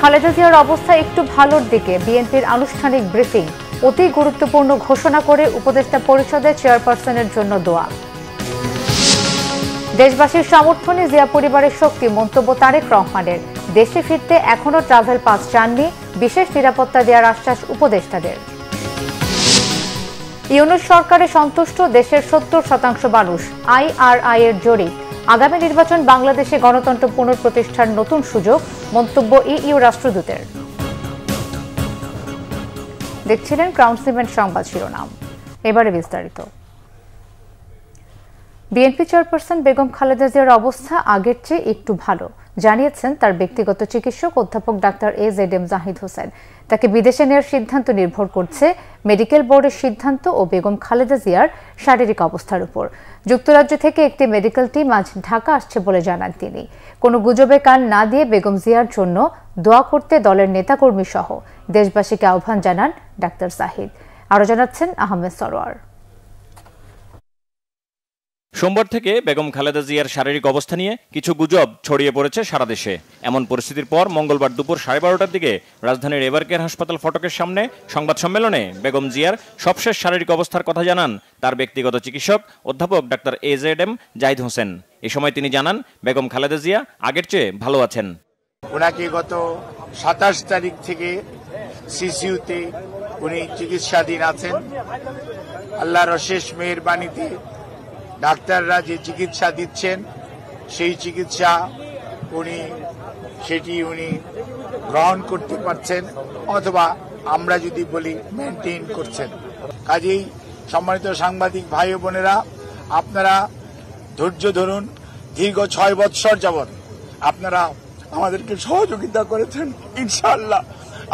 খালেদা জিয়ার অবস্থা একটু ভালোর দিকে, বিএনপির আনুষ্ঠানিক ব্রিফিং। অতি গুরুত্বপূর্ণ ঘোষণা করে উপদেষ্টা পরিষদের চেয়ারপারসনের জন্য দোয়া। দেশবাসীর সমর্থনে জিয়া পরিবারের শক্তি, মন্তব্য তারেক রহমানের। দেশে ফিরতে এখনো ট্রাভেল পাস চাননি, বিশেষ নিরাপত্তা দেওয়ার আশ্বাস উপদেষ্টাদের। ইউনূস সরকারে সন্তুষ্ট দেশের ৭০% মানুষ। IRI এর জরিপ। আগামী নির্বাচন বাংলাদেশে গণতন্ত্র পুনঃপ্রতিষ্ঠার নতুন সুযোগ, মন্তব্য EU রাষ্ট্রদূতের। দেখছিলেন ক্রাউন সিমেন্ট সংবাদ শিরোনাম, এবারে বিস্তারিত। বিএনপি চেয়ারপারসন বেগম খালেদা জিয়ার অবস্থা আগের চেয়ে একটু ভালো জানিয়েছেন তার ব্যক্তিগত চিকিৎসক অধ্যাপক ডাক্তার AZM জাহিদ হোসেন। তাকে বিদেশে নেওয়ার সিদ্ধান্ত নির্ভর করছে মেডিকেল বোর্ডের সিদ্ধান্ত ও বেগম খালেদা জিয়ার শারীরিক অবস্থার উপর। যুক্তরাজ্য থেকে একটি মেডিকেল টিম আজ ঢাকা আসছে বলে জানান তিনি। কোনো গুজবে কান না দিয়ে বেগম জিয়ার জন্য দোয়া করতে দলের নেতাকর্মী সহ দেশবাসীকে আহ্বান জানান ডাক্তার জাহিদ। আরও জানাচ্ছেন আহমেদ সরোয়ার। সোমবার থেকে বেগম খালেদা জিয়ার শারীরিক অবস্থা নিয়ে কিছু গুজব ছড়িয়ে পড়েছে সারা দেশে। এমন পরিস্থিতির পর মঙ্গলবার দুপুর 12:30টার দিকে রাজধানীর এভারকেয়ার হাসপাতাল ফটকের সামনে সংবাদ সম্মেলনে বেগম জিয়ার সবশেষ শারীরিক অবস্থার কথা জানান তার ব্যক্তিগত চিকিৎসক অধ্যাপক ডাক্তার AZM জাহিদ হোসেন। এ সময় তিনি জানান বেগম খালেদা জিয়া আগের চেয়ে ভালো আছেন। ওনাকে গত 27 তারিখ থেকে সিসিউতে উনি চিকিৎসাধীন আছেন। আল্লাহর অশেষ মেহেরবানিতে ডাক্তাররা যে চিকিৎসা দিচ্ছেন সেই চিকিৎসা উনি গ্রহণ করতে পারছেন, অথবা আমরা যদি বলি মেনটেন করছেন। কাজেই সম্মানিত সাংবাদিক ভাই ও বোনেরা, আপনারা ধৈর্য ধরুন। দীর্ঘ 6 বৎসর যাবৎ আপনারা আমাদেরকে সহযোগিতা করেছেন। ইনশাআল্লাহ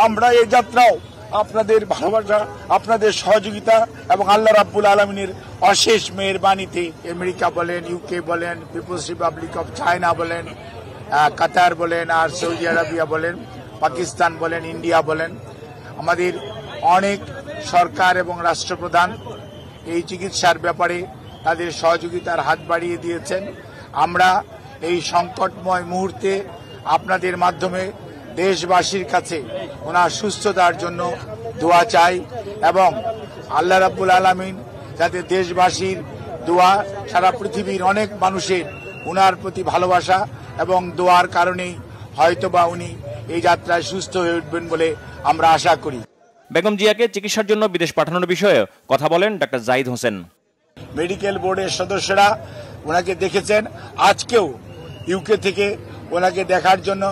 আমরা এই যাত্রাও আপনাদের ভালোবাসা, আপনাদের সহযোগিতা এবং আল্লাহ রাব্বুল আলামিনের অশেষ মেহেরবানিতে আমেরিকা বলেন, UK বলেন, পিপলস রিপাবলিক অফ চায়না বলেন, কাতার বলেন, আর সৌদি আরবিয়া বলেন, পাকিস্তান বলেন, ইন্ডিয়া বলেন, আমাদের অনেক সরকার এবং রাষ্ট্রপ্রধান এই চিকিৎসার ব্যাপারে তাদের সহযোগিতার হাত বাড়িয়ে দিয়েছেন। আমরা এই সংকটময় মুহূর্তে আপনাদের মাধ্যমে দেশবাসীর কাছে ওনার সুস্থতার জন্য দোয়া চাই এবং আল্লাহ রাব্বুল আলামিন যাতে দেশবাসীর দোয়া, সারা পৃথিবীর অনেক মানুষের ওনার প্রতি ভালোবাসা এবং দোয়ার কারণেই হয়তোবা উনি এই যাত্রায় সুস্থ হয়ে উঠবেন বলে আমরা আশা করি। বেগম জিয়াকে চিকিৎসার জন্য বিদেশ পাঠানোর বিষয়ে কথা বলেন ডাক্তার জাহিদ হোসেন। মেডিকেল বোর্ডের সদস্যরা ওনাকে দেখেছেন। আজকেও UK থেকে ওনাকে দেখার জন্য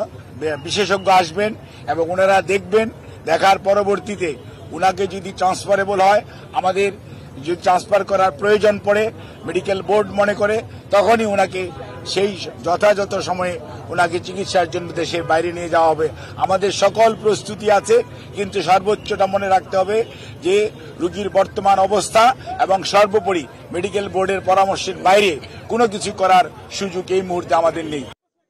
বিশেষজ্ঞ আসবেন এবং ওনারা দেখবেন। দেখার পরবর্তীতে ওনাকে যদি ট্রান্সফারেবল হয়, আমাদের যদি ট্রান্সফার করার প্রয়োজন পড়ে মেডিকেল বোর্ড মনে করে, তখনই ওনাকে সেই যথাযথ সময়ে ওনাকে চিকিৎসার জন্য দেশের বাইরে নিয়ে যাওয়া হবে। আমাদের সকল প্রস্তুতি আছে, কিন্তু সর্বোচ্চটা মনে রাখতে হবে যে রোগীর বর্তমান অবস্থা এবং সর্বোপরি মেডিকেল বোর্ডের পরামর্শের বাইরে কোনো কিছু করার সুযোগ এই মুহূর্তে আমাদের নেই।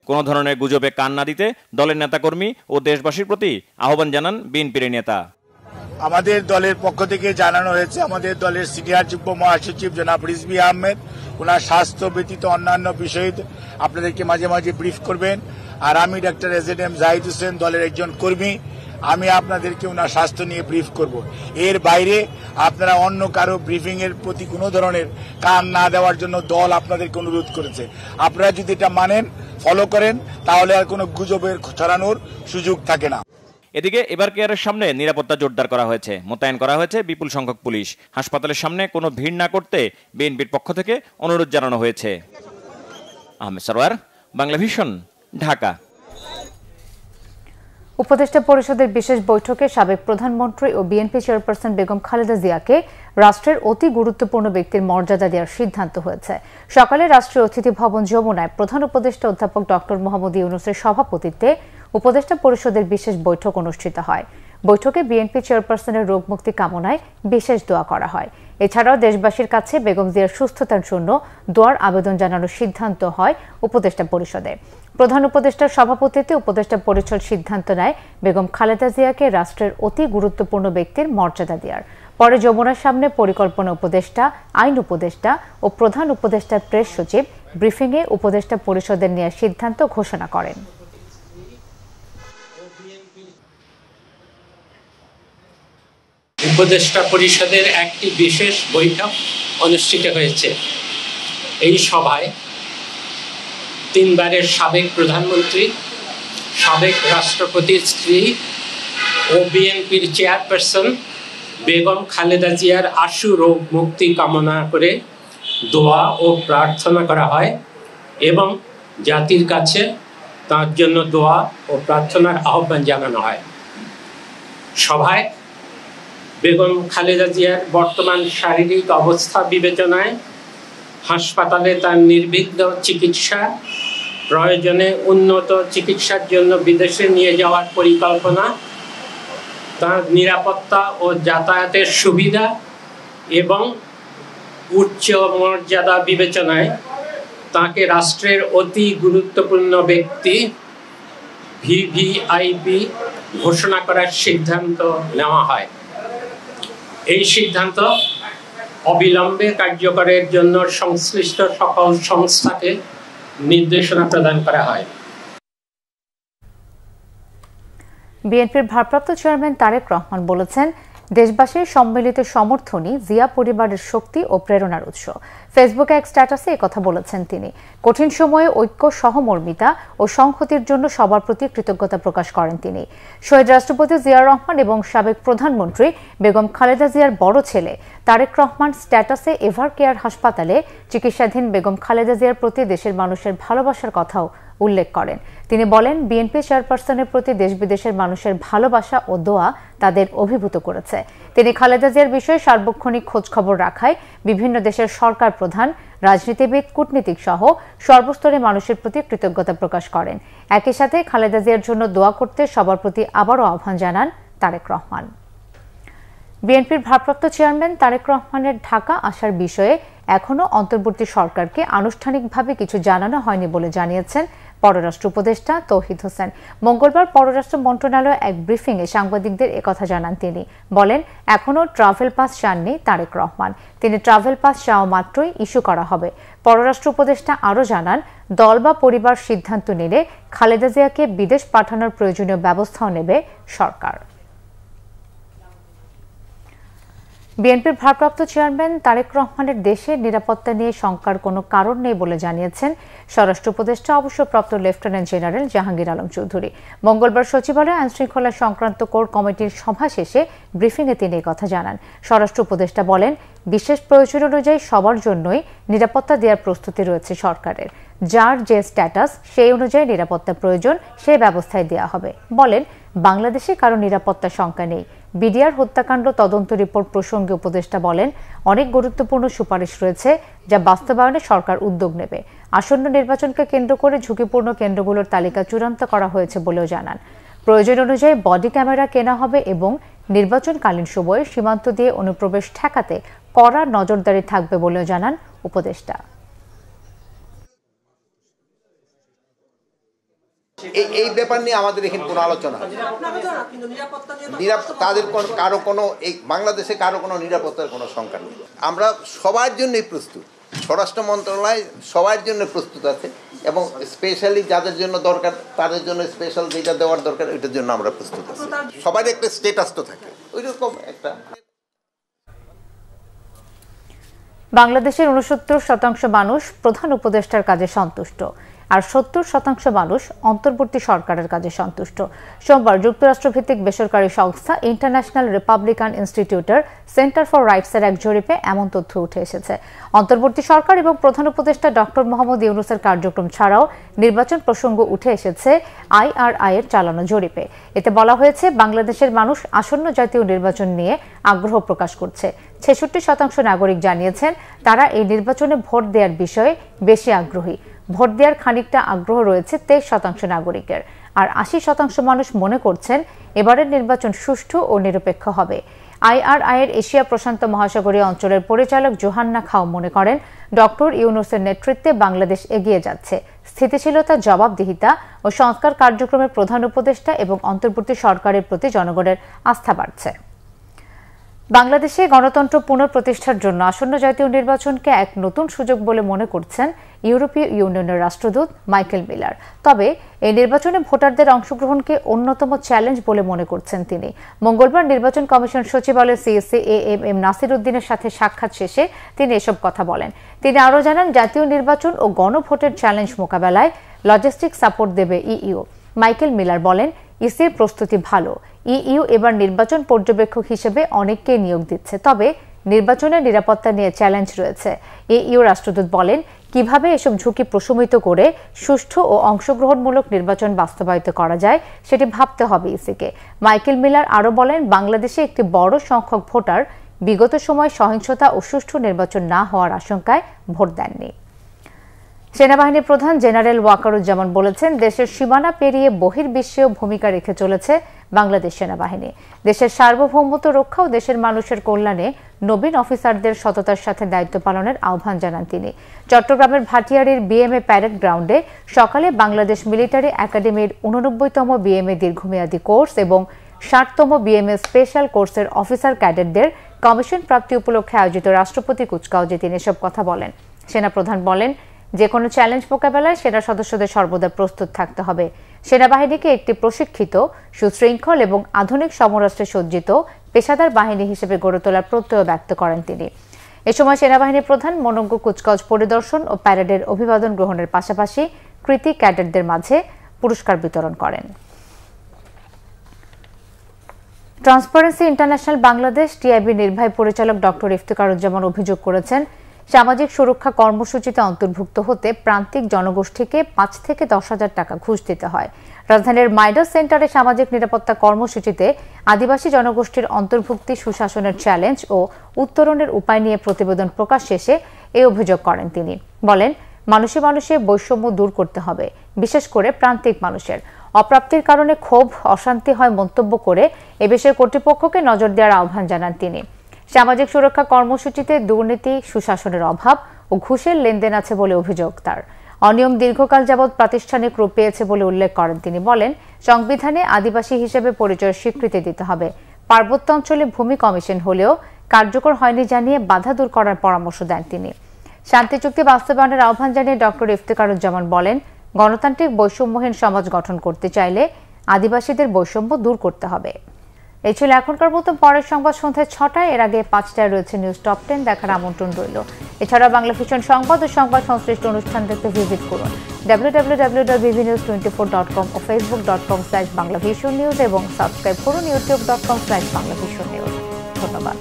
কোন ধরনের গুজবে কান না দিতে দলের নেতাকর্মী ও দেশবাসীর প্রতি আহ্বান জানান বিএনপির নেতা। আমাদের দলের পক্ষ থেকে জানানো হয়েছে, আমাদের দলের সিনিয়র যুগ্ম মহাসচিব জনাব রিজভী আহমেদ ওনার স্বাস্থ্য ব্যতীত অন্যান্য বিষয়ে আপনাদেরকে মাঝে মাঝে ব্রিফ করবেন। আর আমি ডাক্তার AZM জাহিদ হোসেন, দলের একজন কর্মী, আমি আপনাদেরকে ওনার স্বাস্থ্য নিয়ে ব্রিফ করব। এর বাইরে আপনারা অন্য কারো ব্রিফিং এর প্রতি কোনো ধরনের কান না দেওয়ার জন্য দল আপনাদেরকে অনুরোধ করেছে। আপনারা যদি এটা মানেন, ফলো করেন, তাহলে আর কোনো গুজবের ছড়ানোর সুযোগ থাকে না। এদিকে এভারকেয়ারের সামনে নিরাপত্তা জোরদার করা হয়েছে, মোতায়েন করা হয়েছে বিপুল সংখ্যক পুলিশ। হাসপাতালের সামনে কোনো ভিড় না করতে বিএনপির পক্ষ থেকে অনুরোধ জানানো হয়েছে। আহমেদ সরোয়ার, বাংলা ভিশন, ঢাকা। উপদেষ্টা পরিষদের বিশেষ বৈঠকে সাবেক প্রধানমন্ত্রী ও বিএনপি চেয়ারপারসন বেগম খালেদা জিয়াকে রাষ্ট্রের অতি গুরুত্বপূর্ণ ব্যক্তির মর্যাদা দেওয়ার সিদ্ধান্ত হয়েছে। সকালে রাষ্ট্রীয় অতিথি ভবন যমুনায় প্রধান উপদেষ্টা অধ্যাপক ডক্টর মোহাম্মদ ইউনূসের সভাপতিত্বে উপদেষ্টা পরিষদের বিশেষ বৈঠক অনুষ্ঠিত হয়। বৈঠকে বিএনপি চেয়ারপারসনের রোগ মুক্তি কামনায় বিশেষ দোয়া করা হয়। এছাড়াও দেশবাসীর কাছে বেগম জিয়ার সুস্থতার জন্য দোয়ার আবেদন জানানোর সিদ্ধান্ত হয় উপদেষ্টা পরিষদে। প্রধান উপদেষ্টার সভাপতিত্বে উপদেষ্টা পরিষদ সিদ্ধান্ত নেয় বেগম খালেদা জিয়াকে রাষ্ট্রের অতি গুরুত্বপূর্ণ ব্যক্তির মর্যাদা দেওয়ার। পরে যমুনার সামনে পরিকল্পনা উপদেষ্টা, আইন উপদেষ্টা ও প্রধান উপদেষ্টার প্রেস সচিব ব্রিফিংয়ে উপদেষ্টা পরিষদের নেওয়ার সিদ্ধান্ত ঘোষণা করেন। উপদেষ্টা পরিষদের একটি বিশেষ বৈঠক অনুষ্ঠিত হয়েছে। এই সভায় তিনবারের সাবেক প্রধানমন্ত্রী, সাবেক রাষ্ট্রপতির স্ত্রী ও বিএনপির চেয়ারপারসন বেগম খালেদা জিয়ার আশু রোগ মুক্তি কামনা করে দোয়া ও প্রার্থনা করা হয় এবং জাতির কাছে তার জন্য দোয়া ও প্রার্থনার আহ্বান জানানো হয়। সভায় বেগম খালেদা জিয়ার বর্তমান শারীরিক অবস্থা বিবেচনায় হাসপাতালে তার নির্বিঘ্ন চিকিৎসা, প্রয়োজনে উন্নত চিকিৎসার জন্য বিদেশে নিয়ে যাওয়ার পরিকল্পনা, তার নিরাপত্তা ও যাতায়াতের সুবিধা এবং উচ্চ মর্যাদা বিবেচনায় তাকে রাষ্ট্রের অতি গুরুত্বপূর্ণ ব্যক্তি ভিভিআইপি ঘোষণা করার সিদ্ধান্ত নেওয়া হয়। এই সিদ্ধান্ত অবিলম্বে কার্যকরের জন্য সংশ্লিষ্ট সকল সংস্থাকে নির্দেশনা প্রদান করা হয়। বিএনপির ভারপ্রাপ্ত চেয়ারম্যান তারেক রহমান বলেছেন, দেশবাসীর সম্মিলিত সমর্থনই জিয়া পরিবারের শক্তি ও প্রেরণার উৎস। ফেসবুকে এক স্ট্যাটাসে একথা বলেছেন তিনি। কঠিন সময়ে ঐক্য, সহমর্মিতা ও সংহতির জন্য সবার প্রতি কৃতজ্ঞতা প্রকাশ করেন তিনি। শহীদ রাষ্ট্রপতি জিয়াউর রহমান এবং সাবেক প্রধানমন্ত্রী বেগম খালেদা জিয়ার বড় ছেলে তারেক রহমান স্ট্যাটাসে এভার কেয়ার হাসপাতালে চিকিৎসাধীন বেগম খালেদা জিয়ার প্রতি দেশের মানুষের ভালোবাসার কথাও উল্লেখ করেন। তিনি বলেন, বিএনপি চেয়ারপারসনের প্রতি দেশ বিদেশের মানুষের ভালোবাসা ও দোয়া তাদের অভিভূত করেছে। তিনি খালেদা জিয়ার বিষয়ে সার্বক্ষণিক খোঁজখবর রাখায় বিভিন্ন দেশের সরকার প্রধান, রাজনীতিবিদ, কূটনীতিক সহ সর্বস্তরের মানুষের প্রতি কৃতজ্ঞতা প্রকাশ করেন। একই সাথে খালেদা জিয়ার জন্য দোয়া করতে সবার প্রতি আবারও আহ্বান জানান তারেক রহমান। বিএনপির ভারপ্রাপ্ত চেয়ারম্যান তারেক রহমানের ঢাকা আসার বিষয়ে এখনও অন্তর্বর্তী সরকারকে আনুষ্ঠানিকভাবে কিছু জানানো হয়নি বলে জানিয়েছেন পররাষ্ট্র উপদেষ্টা তৌহিদ হোসেন। মঙ্গলবার পররাষ্ট্র মন্ত্রণালয়ে এক ব্রিফিংয়ে সাংবাদিকদের একথা জানান তিনি। বলেন, এখনও ট্রাভেল পাস চাননি তারেক রহমান। তিনি ট্রাভেল পাস চাওয়া মাত্রই ইস্যু করা হবে। পররাষ্ট্র উপদেষ্টা আরও জানান, দল বা পরিবার সিদ্ধান্ত নিলে খালেদা জিয়াকে বিদেশ পাঠানোর প্রয়োজনীয় ব্যবস্থাও নেবে সরকার। বিএনপির ভারপ্রাপ্ত চেয়ারম্যান তারেক রহমানের দেশের নিরাপত্তা নিয়ে শঙ্কার কোনো কারণ নেই বলে জানিয়েছেন স্বরাষ্ট্র উপদেষ্টা অবসরপ্রাপ্ত লেফটেন্যান্ট জেনারেল জাহাঙ্গীর আলম চৌধুরী। মঙ্গলবার সচিবালয়ে আইনশৃঙ্খলা সংক্রান্ত কোর কমিটির সভা শেষে ব্রিফিংয়ে তিনি কথা জানান। স্বরাষ্ট্র উপদেষ্টা বলেন, বিশেষ প্রয়োজন অনুযায়ী সবার জন্যই নিরাপত্তা দেওয়ার প্রস্তুতি রয়েছে সরকারের। যার যে স্ট্যাটাস সেই অনুযায়ী নিরাপত্তা প্রয়োজন সেই ব্যবস্থায় দেওয়া হবে। বলেন, বাংলাদেশে কারো নিরাপত্তা শঙ্কা নেই। বিডিআর হত্যাকাণ্ড তদন্ত রিপোর্ট প্রসঙ্গে উপদেষ্টা বলেন, অনেক গুরুত্বপূর্ণ সুপারিশ রয়েছে যা বাস্তবায়নে সরকার উদ্যোগ নেবে। আসন্ন নির্বাচনকে কেন্দ্র করে ঝুঁকিপূর্ণ কেন্দ্রগুলোর তালিকা চূড়ান্ত করা হয়েছে বলেও জানান। প্রয়োজন অনুযায়ী বডি ক্যামেরা কেনা হবে এবং নির্বাচনকালীন সময়ে সীমান্ত দিয়ে অনুপ্রবেশ ঠেকাতে কড়া নজরদারি থাকবে বলেও জানান উপদেষ্টা। এই ব্যাপার নিয়ে আমাদের এখানে কোনো আলোচনা তাদের কারো কোনো এই বাংলাদেশে কারো কোনো নিরাপত্তার কোনো শঙ্কা নেই। আমরা সবার জন্যই প্রস্তুত, স্বরাষ্ট্র মন্ত্রণালয় সবার জন্য প্রস্তুত আছে এবং স্পেশালি যাদের জন্য দরকার তাদের জন্য স্পেশাল যেটা দেওয়ার দরকার ওইটার জন্য আমরা প্রস্তুত আছি। সবার একটা স্ট্যাটাস তো থাকে ওই রকম একটা। বাংলাদেশের ৬৯% মানুষ প্রধান উপদেষ্টার কাজে সন্তুষ্ট, আর ৭০% মানুষ অন্তর্বর্তী সরকারের কাজে সন্তুষ্ট। সোমবার যুক্তরাষ্ট্রভিত্তিক বেসরকারি সংস্থা ইন্টারন্যাশনাল রিপাবলিকান ইনস্টিটিউটের সেন্টার ফর রাইটসের এক জরিপে এমন তথ্য উঠে এসেছে। অন্তর্বর্তী সরকার এবং প্রধান উপদেষ্টা ডক্টর মোহাম্মদ ইউনূসের কার্যক্রম ছাড়াও নির্বাচন প্রসঙ্গ উঠে এসেছে IRI এর চালানো জরিপে। এতে বলা হয়েছে, বাংলাদেশের মানুষ আসন্ন জাতীয় নির্বাচন নিয়ে আগ্রহ প্রকাশ করছে। ৬৬% নাগরিক জানিয়েছেন তারা এই নির্বাচনে ভোট দেওয়ার বিষয়ে বেশি আগ্রহী। ভোট দেওয়ার খানিকটা আগ্রহ রয়েছে 23% নাগরিকের, আর 80% মানুষ মনে করছেন এবারের নির্বাচন সুষ্ঠু ও নিরপেক্ষ হবে। IRI এর এশিয়া প্রশান্ত মহাসাগরীয় অঞ্চলের পরিচালক জোহান্না খাও মনে করেন, ডক্টর ইউনূসের নেতৃত্বে বাংলাদেশ এগিয়ে যাচ্ছে। স্থিতিশীলতা, জবাবদিহিতা ও সংস্কার কার্যক্রমের প্রধান উপদেষ্টা এবং অন্তর্বর্তী সরকারের প্রতি জনগণের আস্থা বাড়ছে। বাংলাদেশে গণতন্ত্র পুনঃপ্রতিষ্ঠার জন্য আসন্ন জাতীয় নির্বাচনকে এক নতুন সুযোগ বলে মনে করছেন ইউরোপীয় ইউনিয়নের রাষ্ট্রদূত মাইকেল মিলার। তবে এই নির্বাচনে ভোটারদের অংশগ্রহণকে অন্যতম চ্যালেঞ্জ বলে মনে করছেন তিনি। মঙ্গলবার নির্বাচন কমিশন সচিবালয় সিএসসি এএমএম নাসির উদ্দিনের সাথে সাক্ষাৎ শেষে তিনি এসব কথা বলেন। তিনি আরও জানান, জাতীয় নির্বাচন ও গণভোটের চ্যালেঞ্জ মোকাবেলায় লজিস্টিক সাপোর্ট দেবে ইইউ। মাইকেল মিলার বলেন, ইসির প্রস্তুতি ভালো। ইইউ এবার নির্বাচন পর্যবেক্ষক হিসেবে অনেককে নিয়োগ দিচ্ছে, তবে নির্বাচনের নিরাপত্তা নিয়ে চ্যালেঞ্জ রয়েছে। ইইউ রাষ্ট্রদূত বলেন, কিভাবে এসব ঝুঁকি প্রশমিত করে সুষ্ঠু ও অংশগ্রহণমূলক নির্বাচন বাস্তবায়িত করা যায় সেটি ভাবতে হবে ইসিকে। মাইকেল মিলার আরও বলেন, বাংলাদেশে একটি বড় সংখ্যক ভোটার বিগত সময় সহিংসতা ও সুষ্ঠু নির্বাচন না হওয়ার আশঙ্কায় ভোট দেননি। সেনাবাহিনী প্রধান জেনারেল ওয়াকারুজ্জামান বলেছেন, দেশের সীমানা পেরিয়ে বহির্বিশ্বেও ভূমিকা রেখে চলেছে বাংলাদেশ সেনাবাহিনী। দেশের সার্বভৌমত্ব রক্ষা ও দেশের মানুষের কল্যাণে নবীন অফিসারদের সততার সাথে দায়িত্ব পালনের আহ্বান জানান তিনি। চট্টগ্রামের ভাটিয়ারীর বিএমএ প্যারেড গ্রাউন্ডে সকালে বাংলাদেশ মিলিটারি একাডেমির 89তম বিএমএ দীর্ঘমেয়াদী কোর্স এবং 60তম বিএমএ স্পেশাল কোর্সের অফিসার ক্যাডেটদের কমিশন প্রাপ্তি উপলক্ষে আয়োজিত রাষ্ট্রপতি কুচকাওয়াজে তিনি এসব কথা বলেন। সেনাপ্রধান বলেন, যে কোনো চ্যালেঞ্জ মোকাবেলায় সেনা সদস্যদের সর্বদা প্রস্তুত থাকতে হবে। সেনাবাহিনীকে একটি প্রশিক্ষিত, সুশৃঙ্খল এবং আধুনিক সমরাস্ত্রে সজ্জিত পেশাদার বাহিনী হিসেবে গড়ে তোলার প্রত্যয় ব্যক্ত করেন তিনি। এ সময় সেনাবাহিনী প্রধান মনোজ্ঞ কুচকাওয়াজ পরিদর্শন ও প্যারেডের অভিবাদন গ্রহণের পাশাপাশি কৃতী ক্যাডেটদের মাঝে পুরস্কার বিতরণ করেন। ট্রান্সপারেন্সি ইন্টারন্যাশনাল বাংলাদেশ টিআইবি নির্বাহী পরিচালক ডক্টর ইফতেখারুজ্জামান অভিযোগ করেছেন, সামাজিক সুরক্ষা কর্মসূচিতে অন্তর্ভুক্ত হতে প্রান্তিক জনগোষ্ঠীকে 5 থেকে 10,000 টাকা ঘুষ দিতে হয়। রাজধানীর মাইডাস সেন্টারে সামাজিক নিরাপত্তা কর্মসূচিতে আদিবাসী জনগোষ্ঠীর অন্তর্ভুক্তি, সুশাসনের চ্যালেঞ্জ ও উত্তরণের উপায় নিয়ে প্রতিবেদন প্রকাশ শেষে এই অভিযোগ করেন তিনি। বলেন, মানুষে মানুষে বৈষম্য দূর করতে হবে, বিশেষ করে প্রান্তিক মানুষের অপ্রাপ্তির কারণে ক্ষোভ, অশান্তি হয় মন্তব্য করে এ বিষয়ে কর্তৃপক্ষকে নজর দেওয়ার আহ্বান জানান তিনি। সামাজিক সুরক্ষা কর্মসূচিতে দুর্নীতি, সুশাসনের অভাব ও ঘুষের লেনদেন আছে বলে অভিযোগ তার। অনিয়ম দীর্ঘকাল যাবৎ প্রাতিষ্ঠানিক রূপ পেয়েছে বলে উল্লেখ করেন তিনি। বলেন, সংবিধানে আদিবাসী হিসেবে পরিচয়ের স্বীকৃতি দিতে হবে। পার্বত্য অঞ্চলে ভূমি কমিশন হলেও কার্যকর হয়নি জানিয়ে বাধা দূর করার পরামর্শ দেন তিনি। শান্তি চুক্তি বাস্তবায়নের আহ্বান জানিয়ে ডক্টর ইফতেখারুজ্জামান বলেন, গণতান্ত্রিক বৈষম্যহীন সমাজ গঠন করতে চাইলে আদিবাসীদের বৈষম্য দূর করতে হবে। এই ছিল এখনকার মতো। পরের সংবাদ সন্ধ্যায় 6টায়, এর আগে 5টায় রয়েছে নিউজ টপ 10 দেখার আমন্ত্রণ রইল। এছাড়া বাংলা ভিশন সংবাদ ও সংবাদ সংশ্লিষ্ট অনুষ্ঠান দেখতে ভিজিট করুন www.bbnews24.com ও facebook.com/banglavisionnews এবং সাবস্ক্রাইব করুন youtube.com/banglavisionnews। ধন্যবাদ।